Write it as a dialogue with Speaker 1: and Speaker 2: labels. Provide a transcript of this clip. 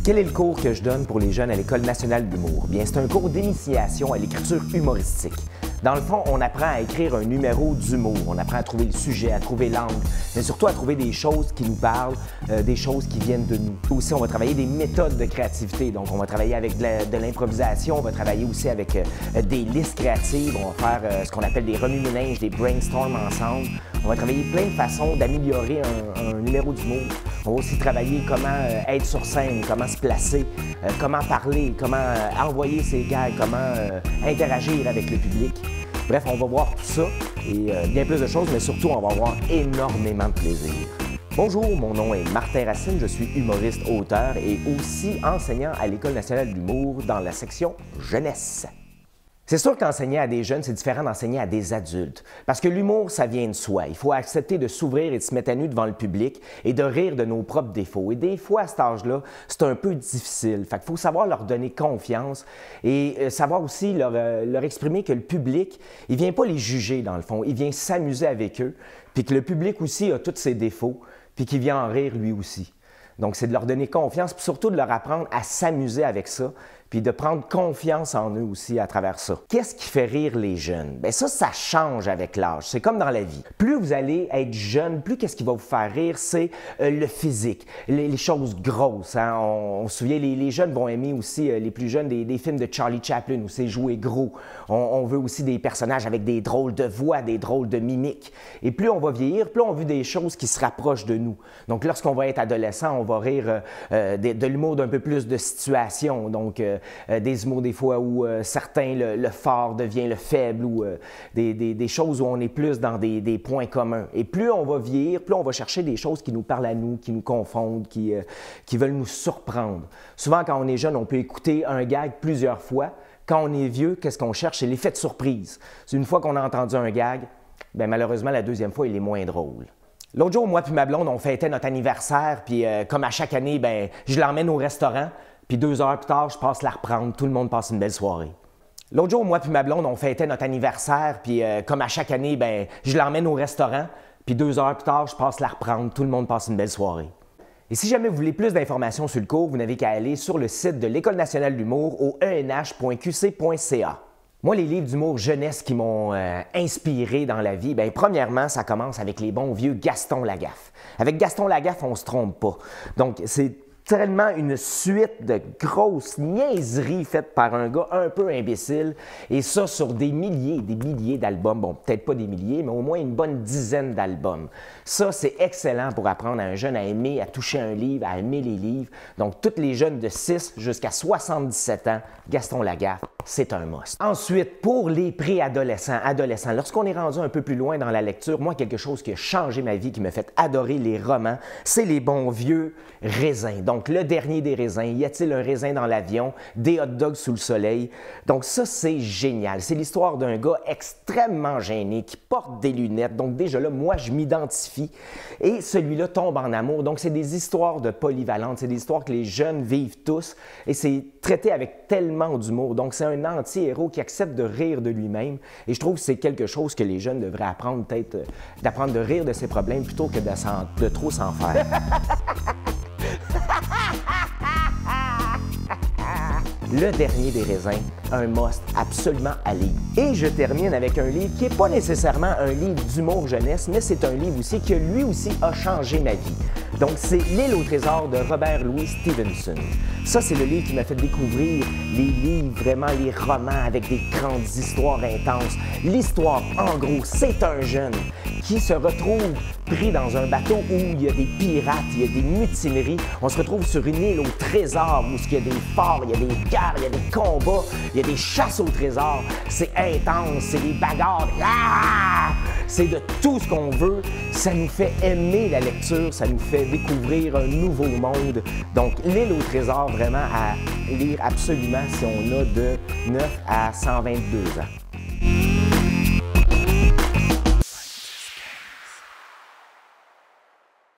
Speaker 1: Quel est le cours que je donne pour les jeunes à l'École nationale d'humour? Bien, c'est un cours d'initiation à l'écriture humoristique. Dans le fond, on apprend à écrire un numéro d'humour, on apprend à trouver le sujet, à trouver l'angle, mais surtout à trouver des choses qui nous parlent, des choses qui viennent de nous. Aussi, on va travailler des méthodes de créativité, donc on va travailler avec de l'improvisation, on va travailler aussi avec des listes créatives, on va faire ce qu'on appelle des remue-ménages, des brainstorms ensemble. On va travailler plein de façons d'améliorer un numéro d'humour. On va aussi travailler comment être sur scène, comment se placer, comment parler, comment envoyer ses gags, comment interagir avec le public. Bref, on va voir tout ça et bien plus de choses, mais surtout, on va avoir énormément de plaisir. Bonjour, mon nom est Martin Racine, je suis humoriste, auteur et aussi enseignant à l'École nationale d'humour dans la section jeunesse. C'est sûr qu'enseigner à des jeunes, c'est différent d'enseigner à des adultes. Parce que l'humour, ça vient de soi. Il faut accepter de s'ouvrir et de se mettre à nu devant le public et de rire de nos propres défauts. Et des fois, à cet âge-là, c'est un peu difficile. Fait qu'il faut savoir leur donner confiance et savoir aussi leur exprimer que le public, il vient pas les juger dans le fond. Il vient s'amuser avec eux. Puis que le public aussi a tous ses défauts, puis qu'il vient en rire lui aussi. Donc, c'est de leur donner confiance, puis surtout de leur apprendre à s'amuser avec ça, puis de prendre confiance en eux aussi à travers ça. Qu'est-ce qui fait rire les jeunes? Bien ça change avec l'âge. C'est comme dans la vie. Plus vous allez être jeune, plus qu'est-ce qui va vous faire rire, c'est le physique, les choses grosses. Hein? On se souvient, les jeunes vont aimer aussi, les plus jeunes, des films de Charlie Chaplin où c'est joué gros. On veut aussi des personnages avec des drôles de voix, des drôles de mimiques. Et plus on va vieillir, plus on veut des choses qui se rapprochent de nous. Donc lorsqu'on va être adolescent, on va rire de l'humour d'un peu plus de situation. Donc des humours des fois où certains, le fort devient le faible ou des choses où on est plus dans des points communs. Et plus on va vieillir, plus on va chercher des choses qui nous parlent à nous, qui nous confondent, qui veulent nous surprendre. Souvent, quand on est jeune, on peut écouter un gag plusieurs fois. Quand on est vieux, qu'est-ce qu'on cherche? C'est l'effet de surprise. C'est une fois qu'on a entendu un gag, bien, malheureusement, la deuxième fois, il est moins drôle. L'autre jour, moi puis ma blonde, on fêtait notre anniversaire, puis comme à chaque année, bien, je l'emmène au restaurant. Puis 2 heures plus tard, je passe la reprendre. Tout le monde passe une belle soirée. L'autre jour, moi puis ma blonde, on fêtait notre anniversaire. Puis comme à chaque année, bien, je l'emmène au restaurant. Puis 2 heures plus tard, je passe la reprendre. Tout le monde passe une belle soirée. Et si jamais vous voulez plus d'informations sur le cours, vous n'avez qu'à aller sur le site de l'École nationale d'humour au enh.qc.ca. Moi, les livres d'humour jeunesse qui m'ont inspiré dans la vie, bien, premièrement, ça commence avec les bons vieux Gaston Lagaffe. Avec Gaston Lagaffe, on ne se trompe pas. Donc, c'est tellement une suite de grosses niaiseries faites par un gars un peu imbécile, et ça sur des milliers d'albums. Bon, peut-être pas des milliers, mais au moins une bonne dizaine d'albums. Ça, c'est excellent pour apprendre à un jeune à aimer, à toucher un livre, à aimer les livres. Donc, tous les jeunes de 6 jusqu'à 77 ans, Gaston Lagaffe, c'est un must. Ensuite, pour les préadolescents, adolescents, lorsqu'on est rendu un peu plus loin dans la lecture, moi, quelque chose qui a changé ma vie, qui m'a fait adorer les romans, c'est les bons vieux raisins. Donc, le dernier des raisins, y a-t-il un raisin dans l'avion, des hot dogs sous le soleil? Donc ça, c'est génial. C'est l'histoire d'un gars extrêmement gêné qui porte des lunettes. Donc déjà là, moi, je m'identifie. Et celui-là tombe en amour. Donc c'est des histoires de polyvalentes, c'est des histoires que les jeunes vivent tous. Et c'est traité avec tellement d'humour. Donc c'est un anti-héros qui accepte de rire de lui-même. Et je trouve que c'est quelque chose que les jeunes devraient apprendre, peut-être, d'apprendre de rire de ses problèmes plutôt que de trop s'en faire. Le dernier des raisins, un must absolument à lire. Et je termine avec un livre qui n'est pas nécessairement un livre d'humour jeunesse, mais c'est un livre aussi qui, lui aussi, a changé ma vie. Donc, c'est L'île au trésor de Robert Louis Stevenson. Ça, c'est le livre qui m'a fait découvrir les livres, vraiment les romans avec des grandes histoires intenses. L'histoire, en gros, c'est un jeune qui se retrouve pris dans un bateau où il y a des pirates, il y a des mutineries. On se retrouve sur une île au trésor où il y a des forts, il y a des guerres, il y a des combats, il y a des chasses au trésor. C'est intense, c'est des bagarres. C'est de tout ce qu'on veut. Ça nous fait aimer la lecture, ça nous fait découvrir un nouveau monde. Donc, L'île au trésor, vraiment à lire absolument si on a de 9 à 122 ans.